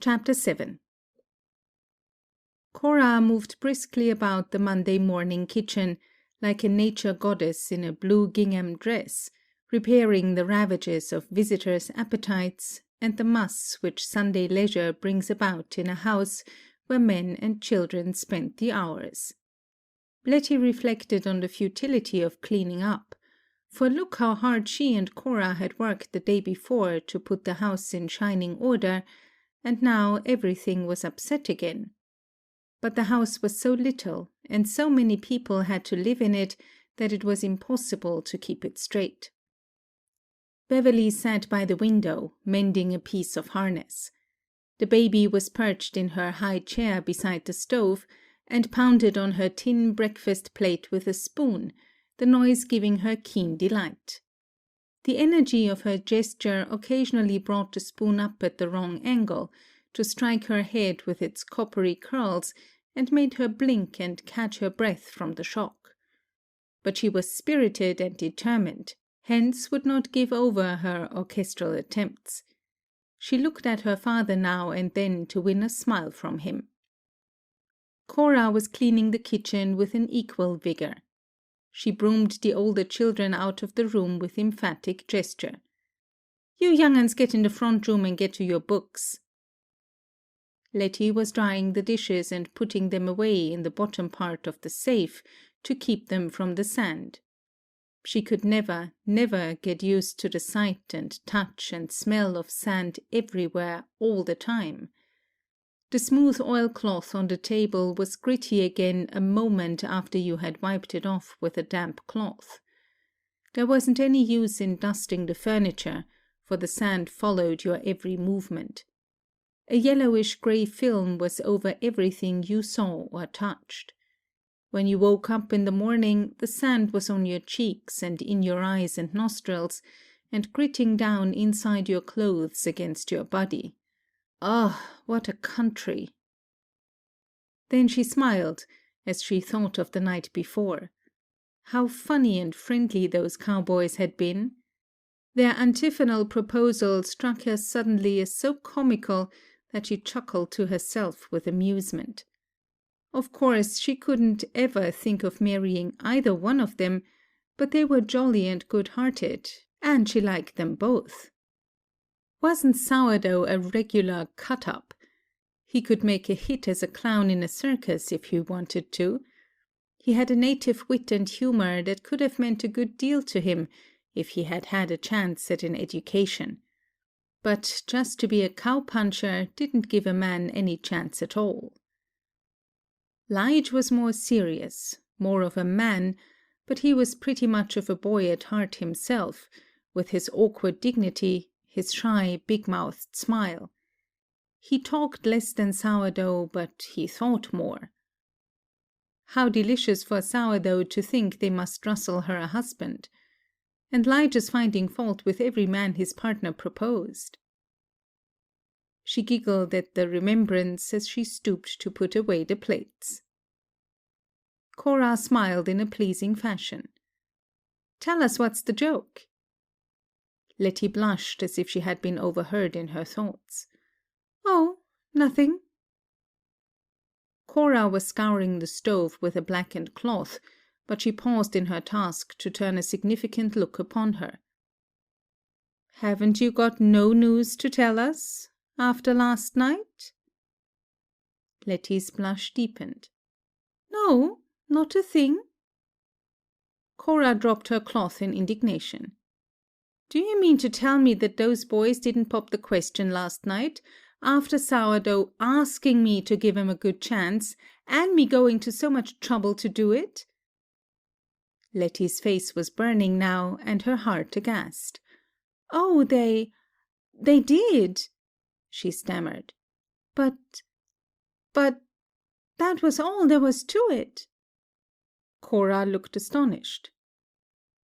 Chapter 7. Cora moved briskly about the Monday morning kitchen, like a nature goddess in a blue gingham dress, repairing the ravages of visitors' appetites and the muss which Sunday leisure brings about in a house where men and children spend the hours. Letty reflected on the futility of cleaning up, for look how hard she and Cora had worked the day before to put the house in shining order, and now everything was upset again. But the house was so little, and so many people had to live in it, that it was impossible to keep it straight. Beverly sat by the window, mending a piece of harness. The baby was perched in her high chair beside the stove, and pounded on her tin breakfast plate with a spoon, the noise giving her keen delight. The energy of her gesture occasionally brought the spoon up at the wrong angle, to strike her head with its coppery curls, and made her blink and catch her breath from the shock. But she was spirited and determined, hence would not give over her orchestral attempts. She looked at her father now and then to win a smile from him. Cora was cleaning the kitchen with an equal vigor. She broomed the older children out of the room with emphatic gesture. "You young uns get in the front room and get to your books." Letty was drying the dishes and putting them away in the bottom part of the safe to keep them from the sand. She could never, never get used to the sight and touch and smell of sand everywhere all the time. The smooth oilcloth on the table was gritty again a moment after you had wiped it off with a damp cloth. There wasn't any use in dusting the furniture, for the sand followed your every movement. A yellowish-gray film was over everything you saw or touched. When you woke up in the morning, the sand was on your cheeks and in your eyes and nostrils, and gritting down inside your clothes against your body. Ah, what a country! Then she smiled, as she thought of the night before. How funny and friendly those cowboys had been! Their antiphonal proposal struck her suddenly as so comical that she chuckled to herself with amusement. Of course, she couldn't ever think of marrying either one of them, but they were jolly and good-hearted, and she liked them both. Wasn't Sourdough a regular cut-up? He could make a hit as a clown in a circus if he wanted to. He had a native wit and humor that could have meant a good deal to him if he had had a chance at an education. But just to be a cow-puncher didn't give a man any chance at all. Lige was more serious, more of a man, but he was pretty much of a boy at heart himself, with his awkward dignity, his shy, big-mouthed smile. He talked less than Sourdough, but he thought more. How delicious for Sourdough to think they must rustle her a husband. And Lige's finding fault with every man his partner proposed. She giggled at the remembrance as she stooped to put away the plates. Cora smiled in a pleasing fashion. "Tell us what's the joke." Letty blushed as if she had been overheard in her thoughts. "Oh, nothing." Cora was scouring the stove with a blackened cloth, but she paused in her task to turn a significant look upon her. "Haven't you got no news to tell us, after last night?" Letty's blush deepened. "No, not a thing." Cora dropped her cloth in indignation. "Do you mean to tell me that those boys didn't pop the question last night, after Sourdough asking me to give him a good chance, and me going to so much trouble to do it?" Letty's face was burning now, and her heart aghast. "Oh, they did," she stammered. But, that was all there was to it." Cora looked astonished.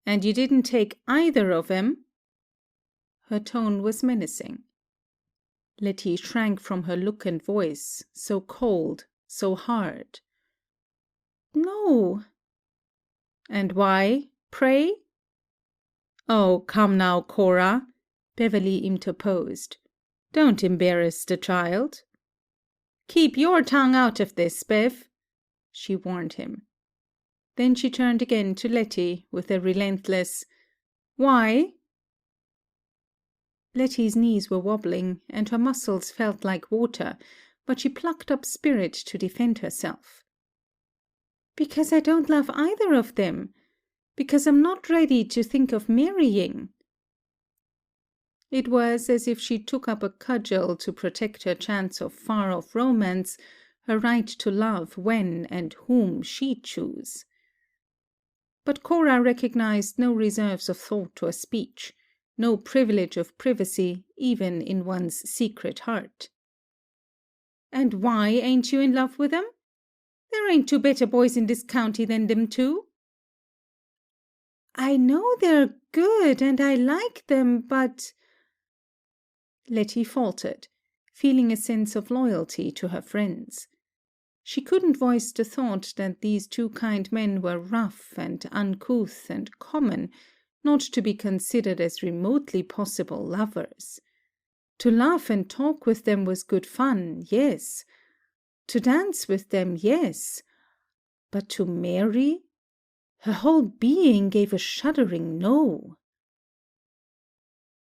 "And you didn't take either of 'em?" Her tone was menacing. Letty shrank from her look and voice, so cold, so hard. "No." "And why, pray?" "Oh, come now, Cora," Beverly interposed. Don't embarrass the child. Keep your tongue out of this, Bev, she warned him. Then she turned again to Letty with a relentless, "Why?" Letty's knees were wobbling, and her muscles felt like water, but she plucked up spirit to defend herself. "Because I don't love either of them. Because I'm not ready to think of marrying." It was as if she took up a cudgel to protect her chance of far-off romance, her right to love when and whom she chose. But Cora recognized no reserves of thought or speech, no privilege of privacy, even in one's secret heart. "And why ain't you in love with them? There ain't two better boys in this county than them two." "I know they're good, and I like them, but—" Letty faltered, feeling a sense of loyalty to her friends. She couldn't voice the thought that these two kind men were rough and uncouth and common, not to be considered as remotely possible lovers. To laugh and talk with them was good fun, yes. To dance with them, yes. But to marry? Her whole being gave a shuddering no.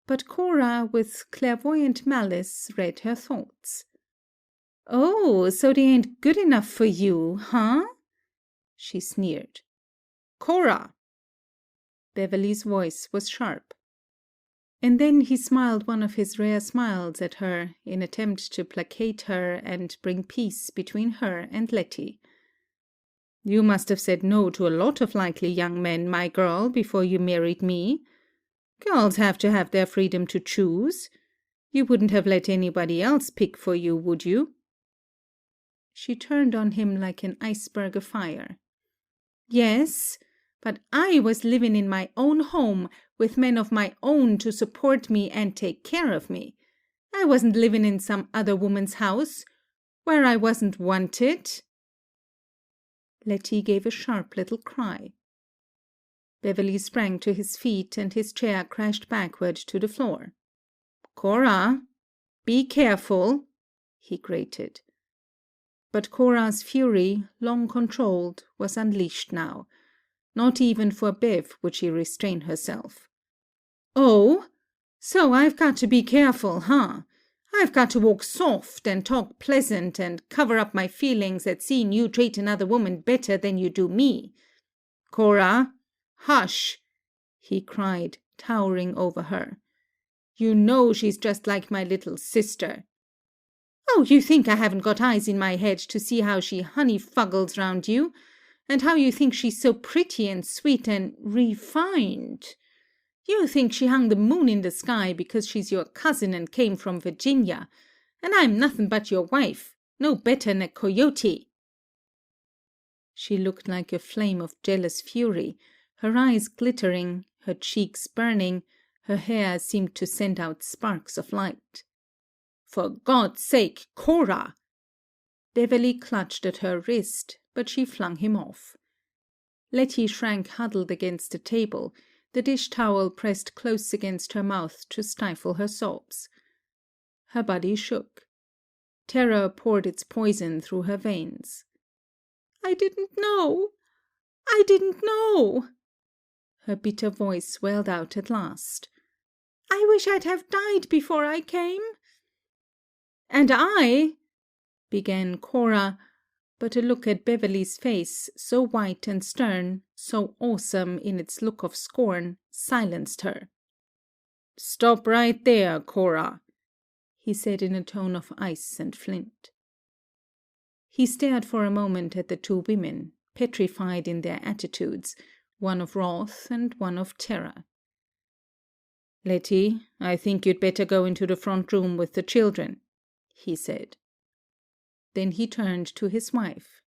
But Cora, with clairvoyant malice, read her thoughts. "Oh, so they ain't good enough for you, huh?" she sneered. "Cora!" Beverly's voice was sharp. And then he smiled one of his rare smiles at her in attempt to placate her and bring peace between her and Letty. "You must have said no to a lot of likely young men, my girl, before you married me. Girls have to have their freedom to choose. You wouldn't have let anybody else pick for you, would you?" She turned on him like an iceberg afire. "Yes, but I was living in my own home, with men of my own to support me and take care of me. I wasn't living in some other woman's house, where I wasn't wanted." Letty gave a sharp little cry. Beverly sprang to his feet, and his chair crashed backward to the floor. "Cora, be careful," he grated. But Cora's fury, long controlled, was unleashed now. Not even for Bev would she restrain herself. "Oh, so I've got to be careful, huh? I've got to walk soft and talk pleasant and cover up my feelings at seeing you treat another woman better than you do me. Cora, hush!" he cried, towering over her. "You know she's just like my little sister. Oh, you think I haven't got eyes in my head to see how she honey-fuggles round you, and how you think she's so pretty and sweet and refined. You think she hung the moon in the sky because she's your cousin and came from Virginia, and I'm nothing but your wife, no better'n a coyote." She looked like a flame of jealous fury, her eyes glittering, her cheeks burning, her hair seemed to send out sparks of light. "For God's sake, Cora!" Beverly clutched at her wrist, but she flung him off. Letty shrank huddled against the table, the dish-towel pressed close against her mouth to stifle her sobs. Her body shook. Terror poured its poison through her veins. "I didn't know! I didn't know!" Her bitter voice wailed out at last. "I wish I'd have died before I came." "And I—" began Cora, but a look at Beverly's face, so white and stern, so awesome in its look of scorn, silenced her. "Stop right there, Cora," he said in a tone of ice and flint. He stared for a moment at the two women, petrified in their attitudes, one of wrath and one of terror. "Letty, I think you'd better go into the front room with the children," he said. Then he turned to his wife.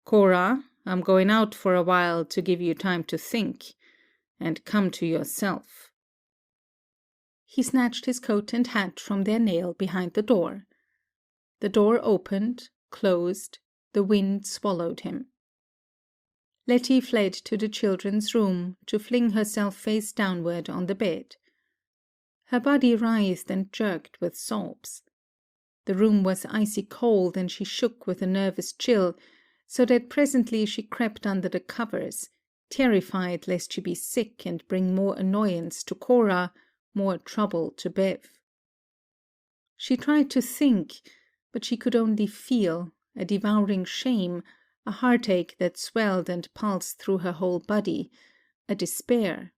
"Cora, I'm going out for a while to give you time to think and come to yourself." He snatched his coat and hat from their nail behind the door. The door opened, closed, the wind swallowed him. Letty fled to the children's room, to fling herself face downward on the bed. Her body writhed and jerked with sobs. The room was icy cold, and she shook with a nervous chill, so that presently she crept under the covers, terrified lest she be sick and bring more annoyance to Cora, more trouble to Bev. She tried to think, but she could only feel, a devouring shame, a heartache that swelled and pulsed through her whole body, a despair.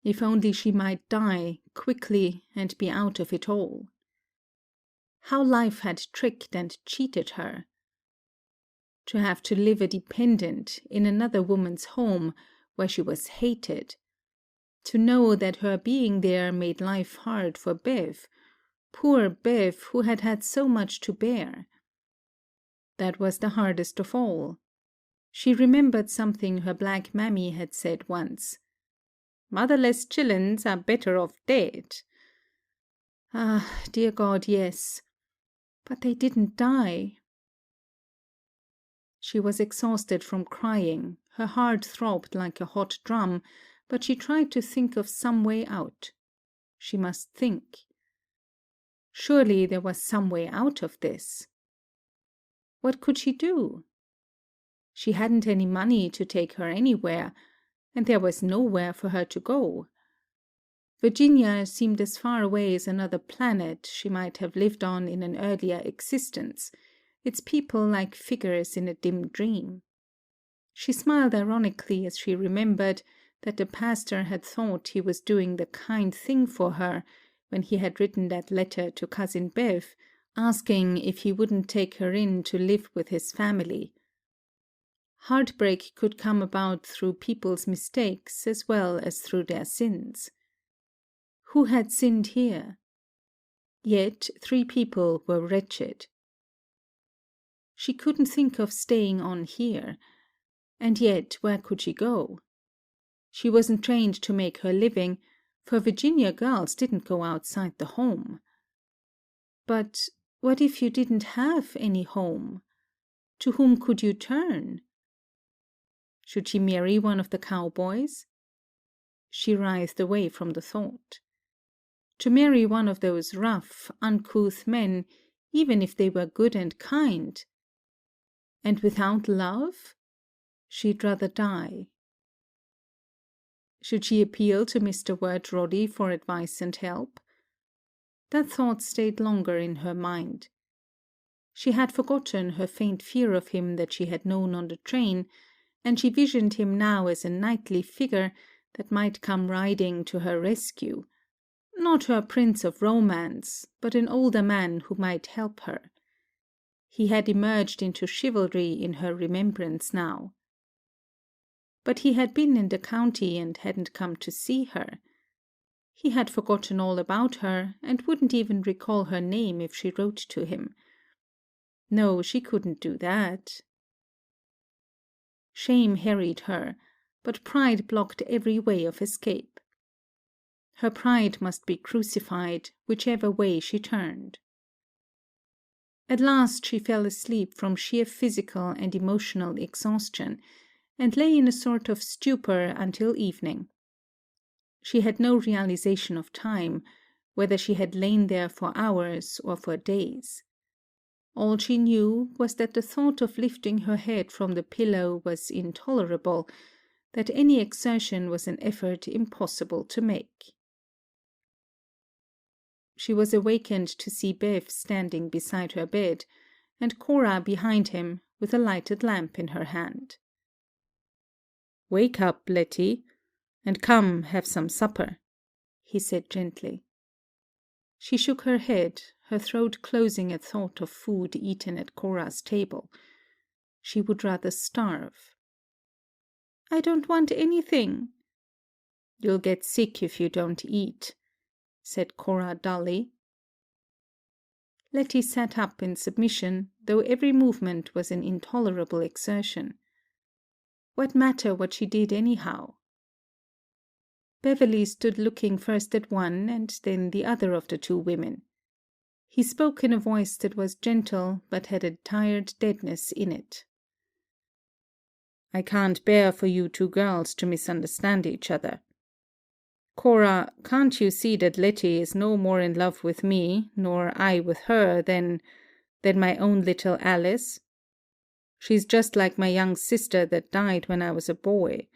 If only she might die, quickly, and be out of it all. How life had tricked and cheated her. To have to live a dependent in another woman's home, where she was hated. To know that her being there made life hard for Bev, poor Bev who had had so much to bear. That was the hardest of all. She remembered something her black mammy had said once. "Motherless chillens are better off dead." Ah, dear God, yes. But they didn't die. She was exhausted from crying. Her heart throbbed like a hot drum, but she tried to think of some way out. She must think. Surely there was some way out of this. What could she do? She hadn't any money to take her anywhere, and there was nowhere for her to go. Virginia seemed as far away as another planet she might have lived on in an earlier existence, its people like figures in a dim dream. She smiled ironically as she remembered that the pastor had thought he was doing the kind thing for her when he had written that letter to Cousin Bev, asking if he wouldn't take her in to live with his family. Heartbreak could come about through people's mistakes as well as through their sins. Who had sinned here? Yet 3 people were wretched. She couldn't think of staying on here. And yet, where could she go? She wasn't trained to make her living, for Virginia girls didn't go outside the home. But what if you didn't have any home? To whom could you turn? Should she marry one of the cowboys? She writhed away from the thought. To marry one of those rough, uncouth men, even if they were good and kind. And without love? She'd rather die. Should she appeal to Mr. Wirt Roddy for advice and help? That thought stayed longer in her mind. She had forgotten her faint fear of him that she had known on the train, and she visioned him now as a knightly figure that might come riding to her rescue. Not her prince of romance, but an older man who might help her. He had emerged into chivalry in her remembrance now. But he had been in the county and hadn't come to see her. He had forgotten all about her, and wouldn't even recall her name if she wrote to him. No, she couldn't do that. Shame harried her, but pride blocked every way of escape. Her pride must be crucified, whichever way she turned. At last she fell asleep from sheer physical and emotional exhaustion, and lay in a sort of stupor until evening. She had no realization of time, whether she had lain there for hours or for days. All she knew was that the thought of lifting her head from the pillow was intolerable, that any exertion was an effort impossible to make. She was awakened to see Bev standing beside her bed, and Cora behind him, with a lighted lamp in her hand. "Wake up, Letty, and come have some supper," he said gently. She shook her head, her throat closing at thought of food eaten at Cora's table. She would rather starve. "I don't want anything." "You'll get sick if you don't eat," said Cora dully. Letty sat up in submission, though every movement was an intolerable exertion. What matter what she did anyhow? Beverly stood looking first at one and then the other of the 2 women. He spoke in a voice that was gentle but had a tired deadness in it. "I can't bear for you 2 girls to misunderstand each other." Cora, can't you see that Letty is no more in love with me, nor I with her, than my own little Alice? She's just like my young sister that died when I was a boy.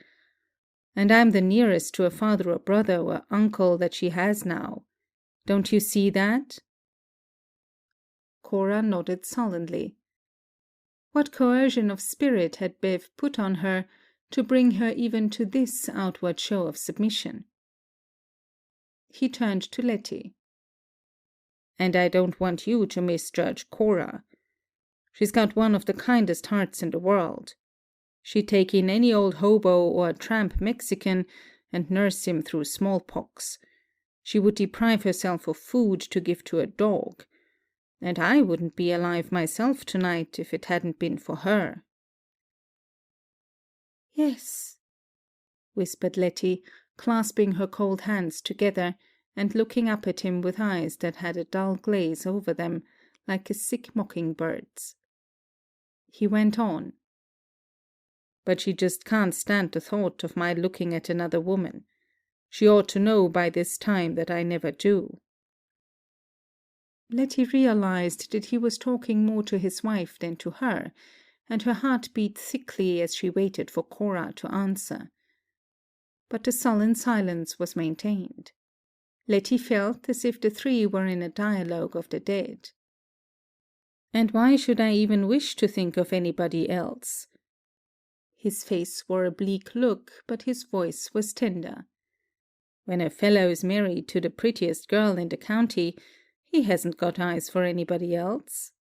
And I'm the nearest to a father or brother or uncle that she has now. Don't you see that?" Cora nodded sullenly. What coercion of spirit had Bev put on her to bring her even to this outward show of submission? He turned to Letty. "And I don't want you to misjudge Cora. She's got one of the kindest hearts in the world. She'd take in any old hobo or tramp Mexican and nurse him through smallpox. She would deprive herself of food to give to a dog. And I wouldn't be alive myself tonight if it hadn't been for her." "Yes," whispered Letty, clasping her cold hands together and looking up at him with eyes that had a dull glaze over them, like a sick mocking-bird's. He went on. "But she just can't stand the thought of my looking at another woman. She ought to know by this time that I never do." Letty realized that he was talking more to his wife than to her, and her heart beat thickly as she waited for Cora to answer. But the sullen silence was maintained. Letty felt as if the three were in a dialogue of the dead. "And why should I even wish to think of anybody else?" His face wore a bleak look, but his voice was tender. "When a fellow's married to the prettiest girl in the county, he hasn't got eyes for anybody else."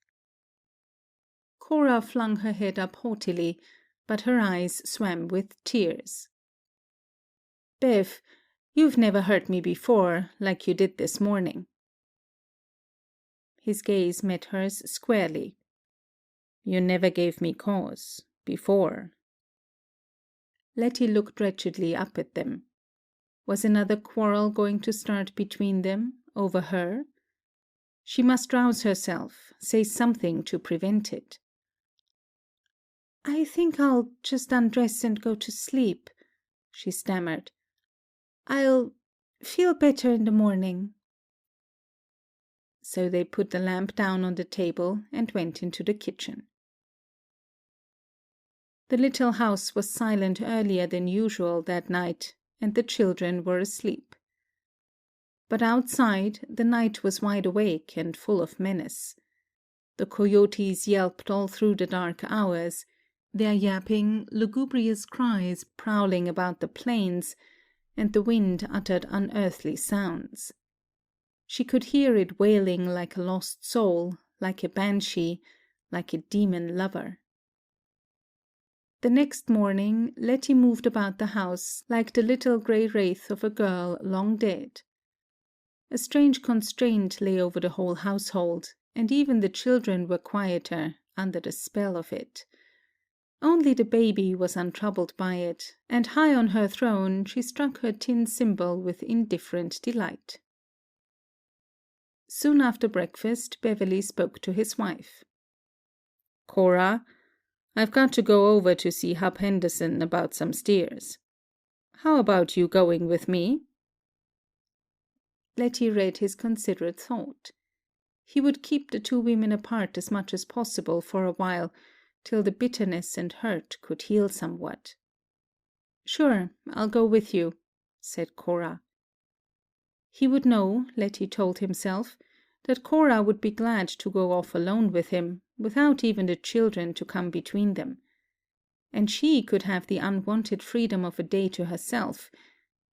Cora flung her head up haughtily, but her eyes swam with tears. "Bev, you've never hurt me before, like you did this morning." His gaze met hers squarely. "You never gave me cause, before." Letty looked wretchedly up at them. Was another quarrel going to start between them, over her? She must rouse herself, say something to prevent it. "I think I'll just undress and go to sleep," she stammered. "I'll feel better in the morning." So they put the lamp down on the table and went into the kitchen. The little house was silent earlier than usual that night, and the children were asleep. But outside, the night was wide awake and full of menace. The coyotes yelped all through the dark hours, their yapping, lugubrious cries prowling about the plains, and the wind uttered unearthly sounds. She could hear it wailing like a lost soul, like a banshee, like a demon lover. The next morning, Letty moved about the house like the little grey wraith of a girl long dead. A strange constraint lay over the whole household, and even the children were quieter, under the spell of it. Only the baby was untroubled by it, and high on her throne she struck her tin cymbal with indifferent delight. Soon after breakfast, Beverly spoke to his wife. "Cora, I've got to go over to see Hub Henderson about some steers. How about you going with me?" Letty read his considerate thought. He would keep the two women apart as much as possible for a while, till the bitterness and hurt could heal somewhat. "Sure, I'll go with you," said Cora. He would know, Letty told himself, that Cora would be glad to go off alone with him, without even the children to come between them. And she could have the unwanted freedom of a day to herself,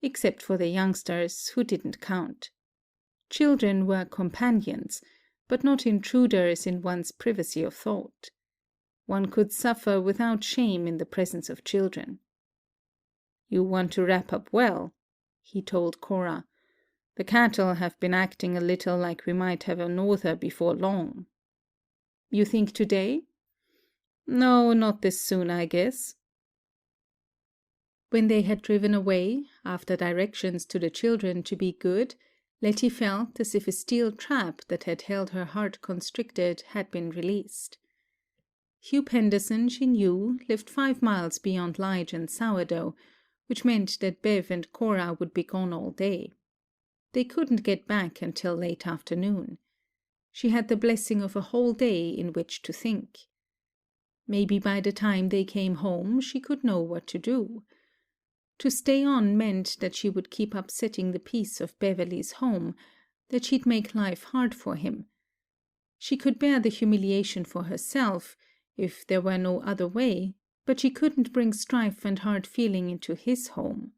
except for the youngsters, who didn't count. Children were companions, but not intruders in one's privacy of thought. One could suffer without shame in the presence of children. "You want to wrap up well," he told Cora. "The cattle have been acting a little like we might have a norther before long." "You think today?" "No, not this soon, I guess." When they had driven away, after directions to the children to be good, Letty felt as if a steel trap that had held her heart constricted had been released. Hugh Henderson, she knew, lived 5 miles beyond Lige and Sourdough, which meant that Bev and Cora would be gone all day. They couldn't get back until late afternoon. She had the blessing of a whole day in which to think. Maybe by the time they came home she could know what to do. To stay on meant that she would keep upsetting the peace of Beverly's home, that she'd make life hard for him. She could bear the humiliation for herself, if there were no other way, but she couldn't bring strife and hard feeling into his home.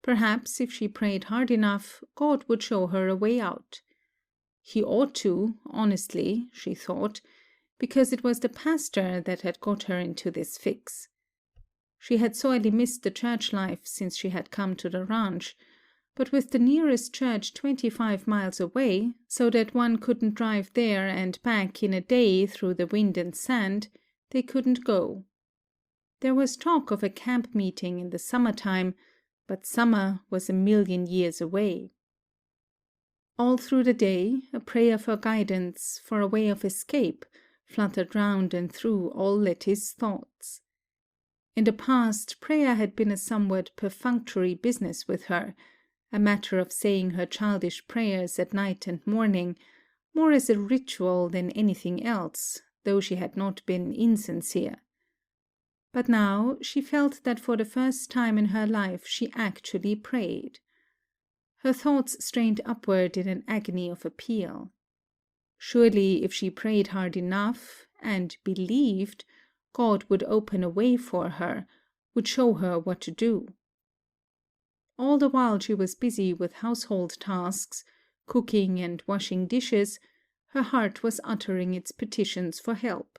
Perhaps if she prayed hard enough, God would show her a way out. He ought to, honestly, she thought, because it was the pastor that had got her into this fix. She had sorely missed the church life since she had come to the ranch, but with the nearest church 25 miles away, so that one couldn't drive there and back in a day through the wind and sand, they couldn't go. There was talk of a camp meeting in the summertime, but summer was a million years away. All through the day, a prayer for guidance, for a way of escape, fluttered round and through all Letty's thoughts. In the past, prayer had been a somewhat perfunctory business with her, a matter of saying her childish prayers at night and morning, more as a ritual than anything else, though she had not been insincere. But now she felt that for the first time in her life she actually prayed. Her thoughts strained upward in an agony of appeal. Surely if she prayed hard enough, and believed, God would open a way for her, would show her what to do. All the while she was busy with household tasks, cooking and washing dishes, her heart was uttering its petitions for help.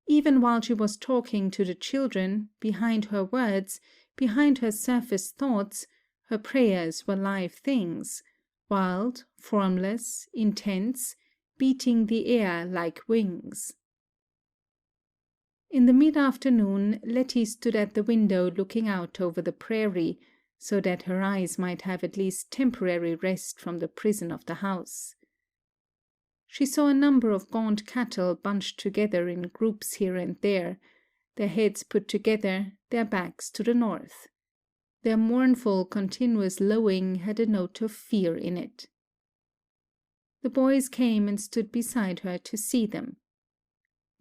Even while she was talking to the children, behind her words, behind her surface thoughts, her prayers were live things, wild, formless, intense, beating the air like wings. In the mid-afternoon, Letty stood at the window looking out over the prairie, so that her eyes might have at least temporary rest from the prison of the house. She saw a number of gaunt cattle bunched together in groups here and there, their heads put together, their backs to the north. Their mournful, continuous lowing had a note of fear in it. The boys came and stood beside her to see them.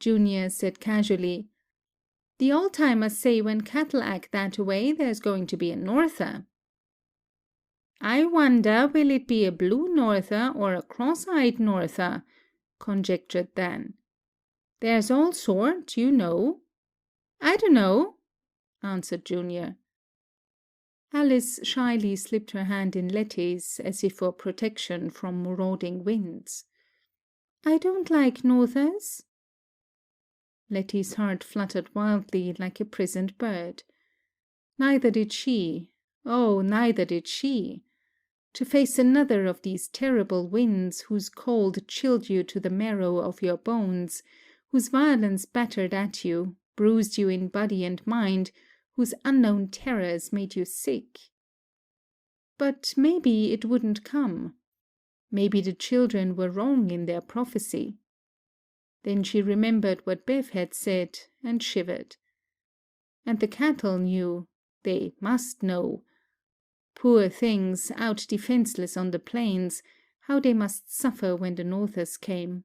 Junior said casually, "The old-timers say when cattle act that way, there's going to be a norther." "I wonder will it be a blue norther or a cross-eyed norther?" conjectured Dan. "There's all sorts, you know." "I dunno," answered Junior. Alice shyly slipped her hand in Letty's, as if for protection from marauding winds. "I don't like northers." Letty's heart fluttered wildly like a prisoned bird. Neither did she. Oh, neither did she. To face another of these terrible winds, whose cold chilled you to the marrow of your bones, whose violence battered at you, bruised you in body and mind, whose unknown terrors made you sick. But maybe it wouldn't come. Maybe the children were wrong in their prophecy. Then she remembered what Bev had said, and shivered. And the cattle knew. They must know. Poor things, out defenseless on the plains, how they must suffer when the northers came.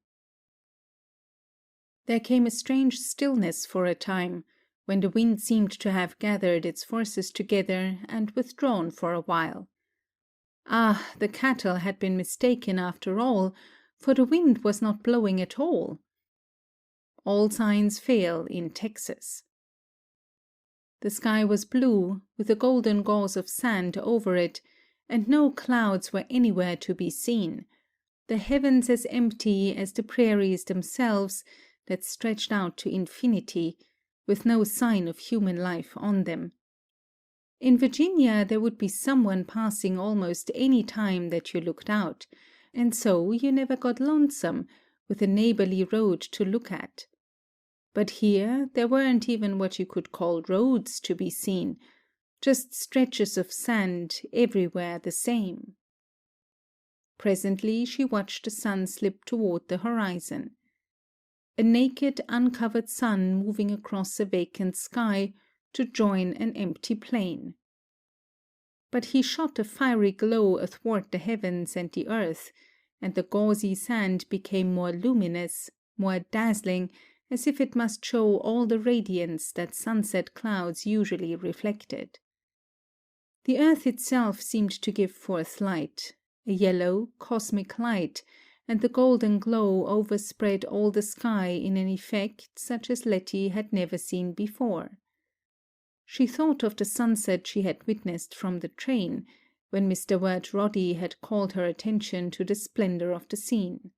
There came a strange stillness for a time, when the wind seemed to have gathered its forces together and withdrawn for a while. Ah, the cattle had been mistaken after all, for the wind was not blowing at all. All signs fail in Texas. The sky was blue, with a golden gauze of sand over it, and no clouds were anywhere to be seen, the heavens as empty as the prairies themselves that stretched out to infinity, with no sign of human life on them. In Virginia there would be someone passing almost any time that you looked out, and so you never got lonesome, with a neighborly road to look at. But here there weren't even what you could call roads to be seen, just stretches of sand everywhere the same. Presently she watched the sun slip toward the horizon. A naked, uncovered sun moving across a vacant sky, to join an empty plain. But he shot a fiery glow athwart the heavens and the earth, and the gauzy sand became more luminous, more dazzling, as if it must show all the radiance that sunset clouds usually reflected. The earth itself seemed to give forth light, a yellow, cosmic light, and the golden glow overspread all the sky in an effect such as Letty had never seen before. She thought of the sunset she had witnessed from the train, when Mr. Wirt Roddy had called her attention to the splendor of the scene.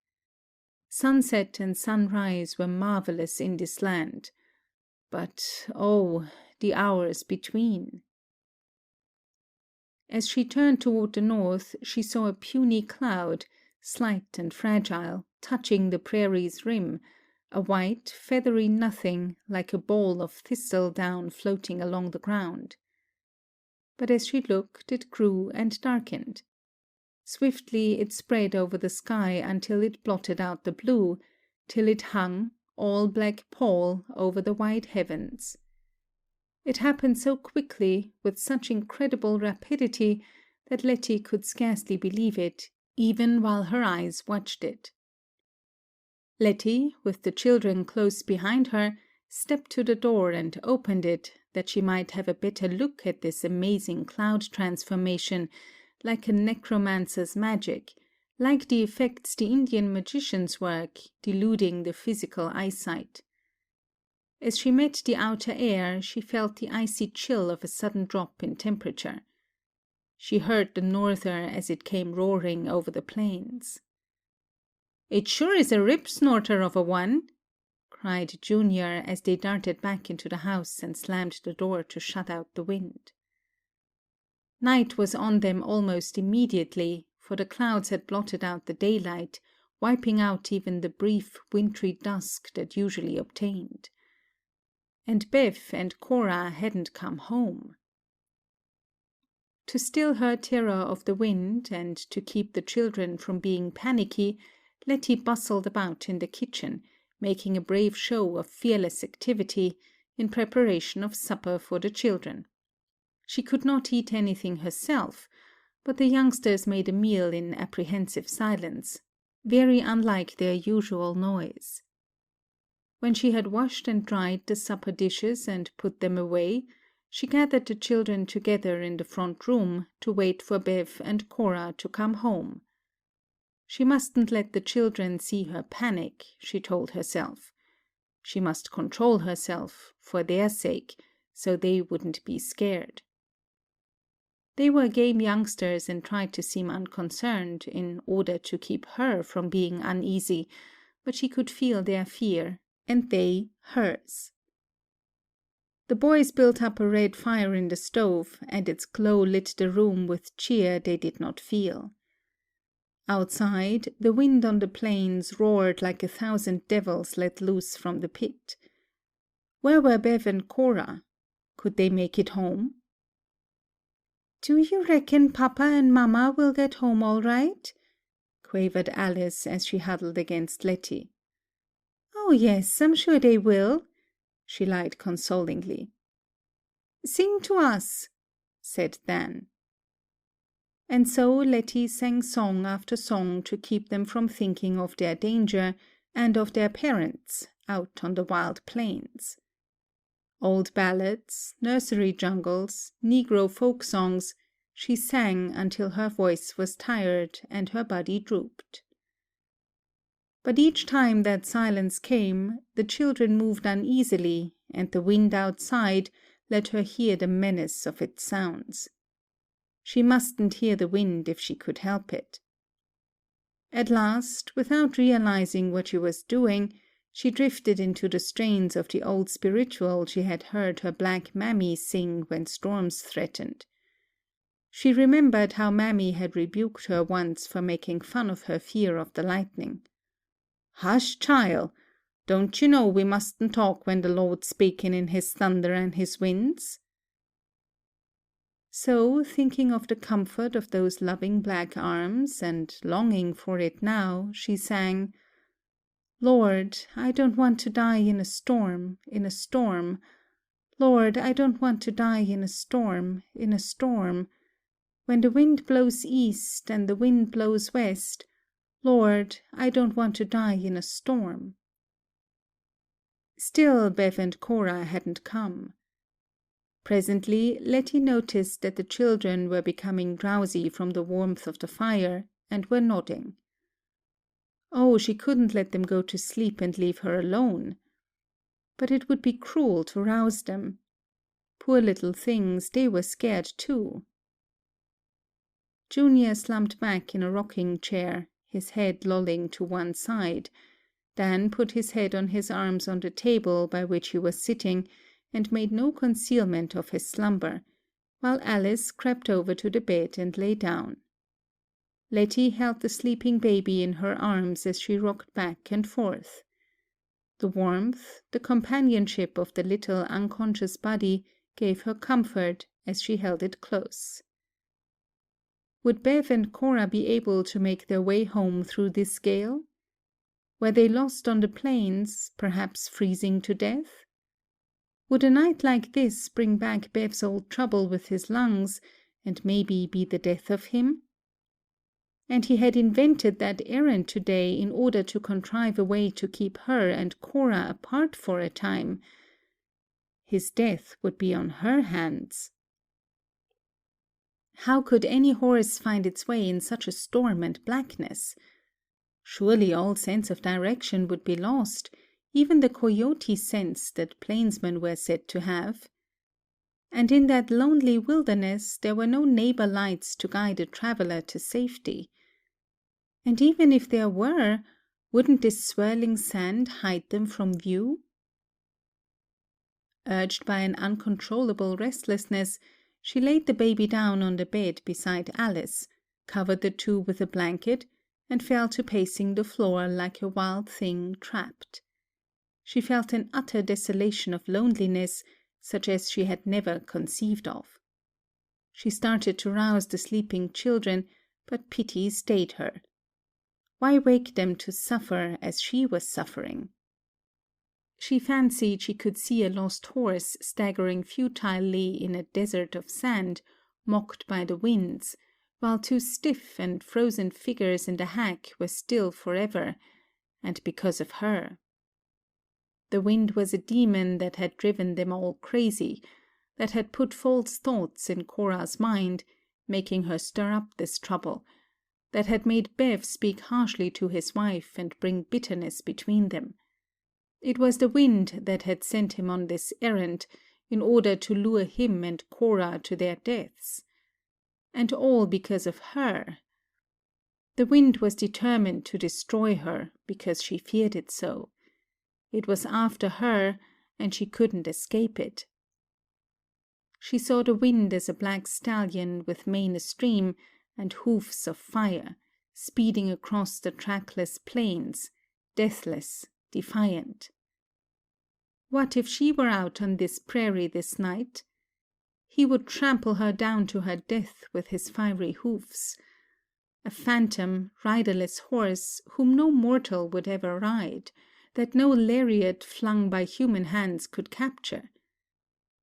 Sunset and sunrise were marvelous in this land, but, oh, the hours between! As she turned toward the north, she saw a puny cloud, slight and fragile, touching the prairie's rim, a white, feathery nothing, like a ball of thistle-down floating along the ground. But as she looked, it grew and darkened. Swiftly it spread over the sky until it blotted out the blue, till it hung, all black pall, over the wide heavens. It happened so quickly, with such incredible rapidity, that Letty could scarcely believe it, even while her eyes watched it. Letty, with the children close behind her, stepped to the door and opened it, that she might have a better look at this amazing cloud transformation, like a necromancer's magic, like the effects the Indian magicians work, deluding the physical eyesight. As she met the outer air, she felt the icy chill of a sudden drop in temperature. She heard the norther as it came roaring over the plains. "It sure is a rip-snorter of a one," cried Junior as they darted back into the house and slammed the door to shut out the wind. Night was on them almost immediately, for the clouds had blotted out the daylight, wiping out even the brief wintry dusk that usually obtained. And Bev and Cora hadn't come home. To still her terror of the wind, and to keep the children from being panicky, Letty bustled about in the kitchen, making a brave show of fearless activity, in preparation of supper for the children. She could not eat anything herself, but the youngsters made a meal in apprehensive silence, very unlike their usual noise. When she had washed and dried the supper dishes and put them away, she gathered the children together in the front room to wait for Bev and Cora to come home. She mustn't let the children see her panic, she told herself. She must control herself, for their sake, so they wouldn't be scared. They were game youngsters and tried to seem unconcerned in order to keep her from being uneasy, but she could feel their fear, and they hers. The boys built up a red fire in the stove, and its glow lit the room with cheer they did not feel. Outside, the wind on the plains roared like 1,000 devils let loose from the pit. Where were Bev and Cora? Could they make it home? "Do you reckon Papa and Mama will get home all right?" quavered Alice as she huddled against Letty. "Oh, yes, I'm sure they will," she lied consolingly. "Sing to us," said Dan. And so Letty sang song after song to keep them from thinking of their danger and of their parents out on the wild plains. Old ballads, nursery jungles, Negro folk songs, she sang until her voice was tired and her body drooped. But each time that silence came, the children moved uneasily, and the wind outside let her hear the menace of its sounds. She mustn't hear the wind if she could help it. At last, without realizing what she was doing, she drifted into the strains of the old spiritual she had heard her black mammy sing when storms threatened. She remembered how Mammy had rebuked her once for making fun of her fear of the lightning. "Hush, child! Don't you know we mustn't talk when the Lord's speaking in his thunder and his winds?" So, thinking of the comfort of those loving black arms, and longing for it now, she sang, "Lord, I don't want to die in a storm, in a storm. Lord, I don't want to die in a storm, in a storm. When the wind blows east and the wind blows west, Lord, I don't want to die in a storm. Still Bev and Cora hadn't come. Presently Letty noticed that the children were becoming drowsy from the warmth of the fire, and were nodding. Oh, she couldn't let them go to sleep and leave her alone. But it would be cruel to rouse them. Poor little things, they were scared too. Junior slumped back in a rocking chair, his head lolling to one side. Dan put his head on his arms on the table by which he was sitting, and made no concealment of his slumber, while Alice crept over to the bed and lay down. Letty held the sleeping baby in her arms as she rocked back and forth. The warmth, the companionship of the little unconscious body gave her comfort as she held it close. Would Bev and Cora be able to make their way home through this gale? Were they lost on the plains, perhaps freezing to death? Would a night like this bring back Bev's old trouble with his lungs, and maybe be the death of him? And he had invented that errand today in order to contrive a way to keep her and Cora apart for a time. His death would be on her hands. How could any horse find its way in such a storm and blackness? Surely all sense of direction would be lost, even the coyote sense that plainsmen were said to have. And in that lonely wilderness there were no neighbor lights to guide a traveler to safety. And even if there were, wouldn't this swirling sand hide them from view? Urged by an uncontrollable restlessness, she laid the baby down on the bed beside Alice, covered the two with a blanket, and fell to pacing the floor like a wild thing trapped. She felt an utter desolation of loneliness, such as she had never conceived of. She started to rouse the sleeping children, but pity stayed her. Why wake them to suffer as she was suffering? She fancied she could see a lost horse staggering futilely in a desert of sand, mocked by the winds, while two stiff and frozen figures in the hack were still forever, and because of her. The wind was a demon that had driven them all crazy, that had put false thoughts in Cora's mind, making her stir up this trouble, that had made Bev speak harshly to his wife and bring bitterness between them. It was the wind that had sent him on this errand, in order to lure him and Cora to their deaths. And all because of her. The wind was determined to destroy her, because she feared it so. It was after her, and she couldn't escape it. She saw the wind as a black stallion with mane astream and hoofs of fire, speeding across the trackless plains, deathless, defiant. What if she were out on this prairie this night? He would trample her down to her death with his fiery hoofs. A phantom, riderless horse whom no mortal would ever ride, that no lariat flung by human hands could capture.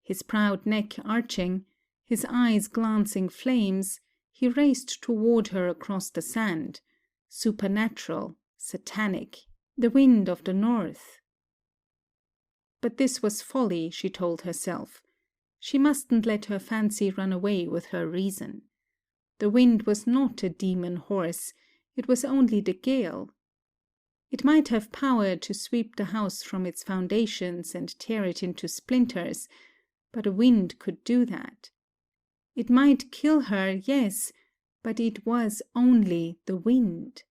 His proud neck arching, his eyes glancing flames, he raced toward her across the sand, supernatural, satanic, the wind of the north. But this was folly, she told herself. She mustn't let her fancy run away with her reason. The wind was not a demon horse, it was only the gale. It might have power to sweep the house from its foundations and tear it into splinters, but a wind could do that. It might kill her, yes, but it was only the wind.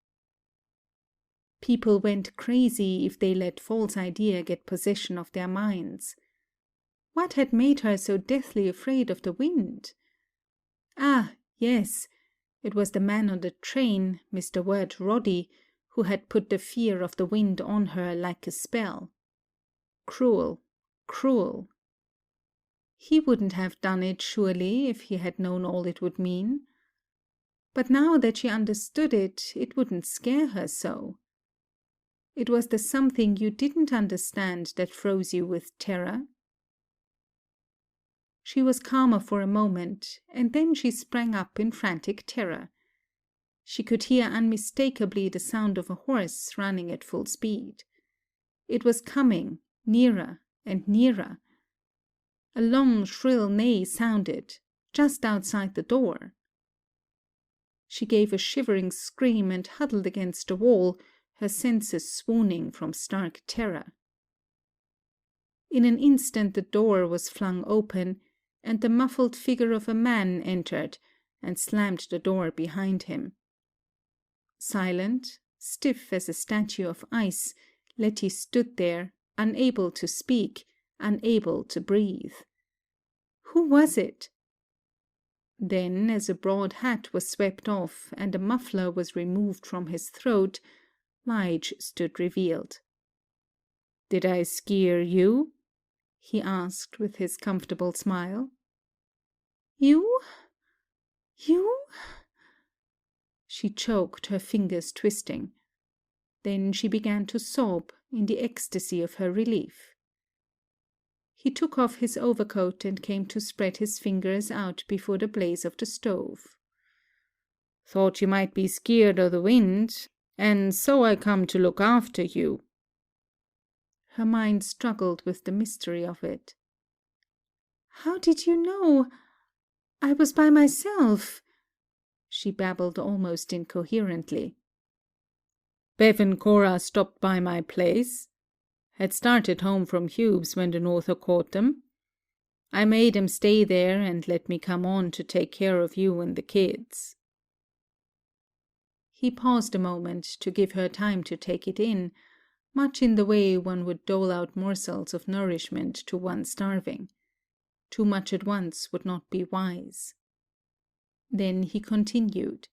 People went crazy if they let false idea get possession of their minds. What had made her so deathly afraid of the wind? Ah, yes, it was the man on the train, Mr. Wirt Roddy, who had put the fear of the wind on her like a spell. Cruel, cruel. He wouldn't have done it, surely, if he had known all it would mean. But now that she understood it, it wouldn't scare her so. It was the something you didn't understand that froze you with terror. She was calmer for a moment, and then she sprang up in frantic terror. She could hear unmistakably the sound of a horse running at full speed. It was coming, nearer and nearer. A long, shrill neigh sounded, just outside the door. She gave a shivering scream and huddled against the wall, her senses swooning from stark terror. In an instant the door was flung open, and the muffled figure of a man entered and slammed the door behind him. Silent, stiff as a statue of ice, Letty stood there, unable to speak, unable to breathe. Who was it? Then, as a broad hat was swept off and a muffler was removed from his throat, Lige stood revealed. "Did I scare you?" he asked with his comfortable smile. You? You? She choked, her fingers twisting. Then she began to sob in the ecstasy of her relief. He took off his overcoat and came to spread his fingers out before the blaze of the stove. "Thought you might be scared o' the wind, and so I come to look after you." Her mind struggled with the mystery of it. "How did you know? I was by myself," she babbled almost incoherently. "Bev and Cora stopped by my place. Had started home from Hube's when the Norther caught them. I made 'em stay there and let me come on to take care of you and the kids." He paused a moment to give her time to take it in, much in the way one would dole out morsels of nourishment to one starving. Too much at once would not be wise. Then he continued.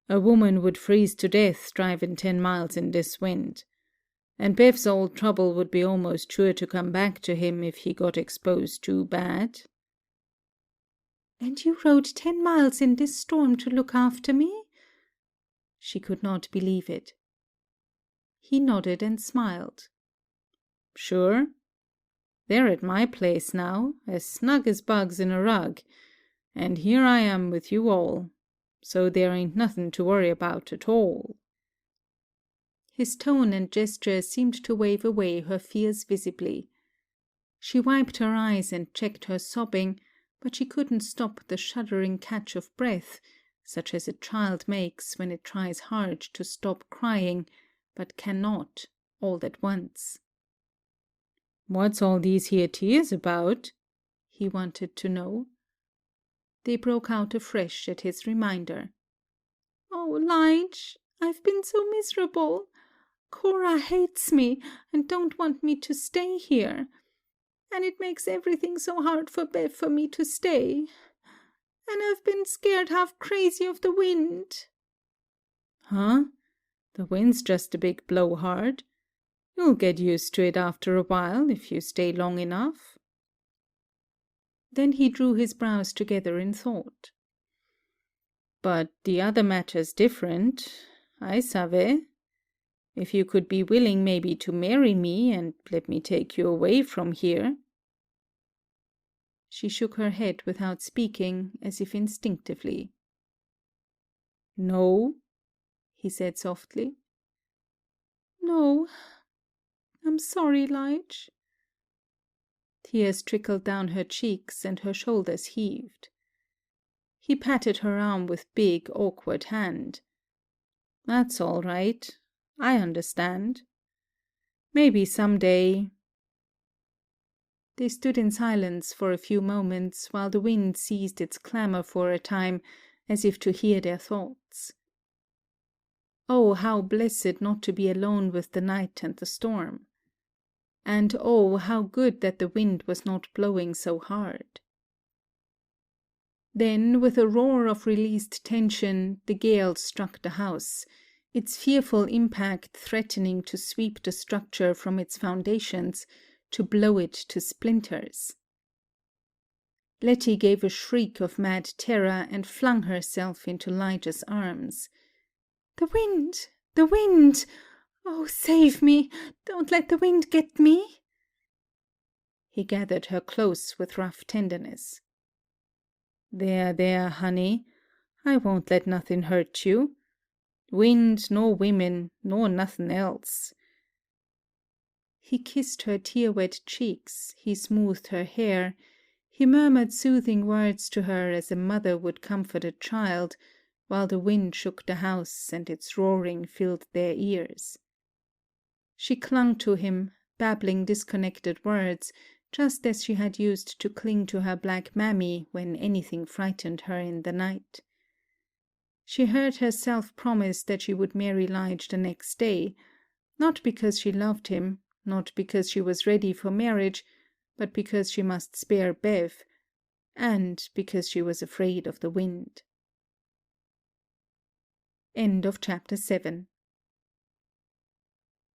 "A woman would freeze to death driving 10 miles in this wind. And Bev's old trouble would be almost sure to come back to him if he got exposed too bad." "And you rode 10 miles in this storm to look after me?" She could not believe it. He nodded and smiled. "Sure. They're at my place now, as snug as bugs in a rug, and here I am with you all, so there ain't nothing to worry about at all." His tone and gesture seemed to wave away her fears visibly. She wiped her eyes and checked her sobbing, but she couldn't stop the shuddering catch of breath, such as a child makes when it tries hard to stop crying, but cannot, all at once. "What's all these here tears about?" he wanted to know. They broke out afresh at his reminder. "Oh, Lige, I've been so miserable. Cora hates me and don't want me to stay here. And it makes everything so hard for Bev for me to stay. And I've been scared half crazy of the wind." "Huh? The wind's just a big blowhard. You'll get used to it after a while if you stay long enough." Then he drew his brows together in thought. "But the other matter's different. I savez. If you could be willing maybe to marry me and let me take you away from here." She shook her head without speaking, as if instinctively. "No?" he said softly. "No. I'm sorry, Lige." Tears trickled down her cheeks and her shoulders heaved. He patted her arm with big, awkward hand. "That's all right. I understand. Maybe someday." They stood in silence for a few moments while the wind ceased its clamor for a time, as if to hear their thoughts. Oh, how blessed not to be alone with the night and the storm. And oh, how good that the wind was not blowing so hard. Then, with a roar of released tension, the gale struck the house, its fearful impact threatening to sweep the structure from its foundations, to blow it to splinters. Letty gave a shriek of mad terror and flung herself into Lige's arms. "The wind! The wind! Oh, save me! Don't let the wind get me!" He gathered her close with rough tenderness. There, honey. I won't let nothing hurt you. Wind, nor women, nor nothing else. He kissed her tear-wet cheeks, he smoothed her hair, he murmured soothing words to her as a mother would comfort a child, while the wind shook the house and its roaring filled their ears. She clung to him, babbling disconnected words, just as she had used to cling to her black mammy when anything frightened her in the night. She heard herself promise that she would marry Lige the next day, not because she loved him, not because she was ready for marriage, but because she must spare Bev, and because she was afraid of the wind. End of chapter 7.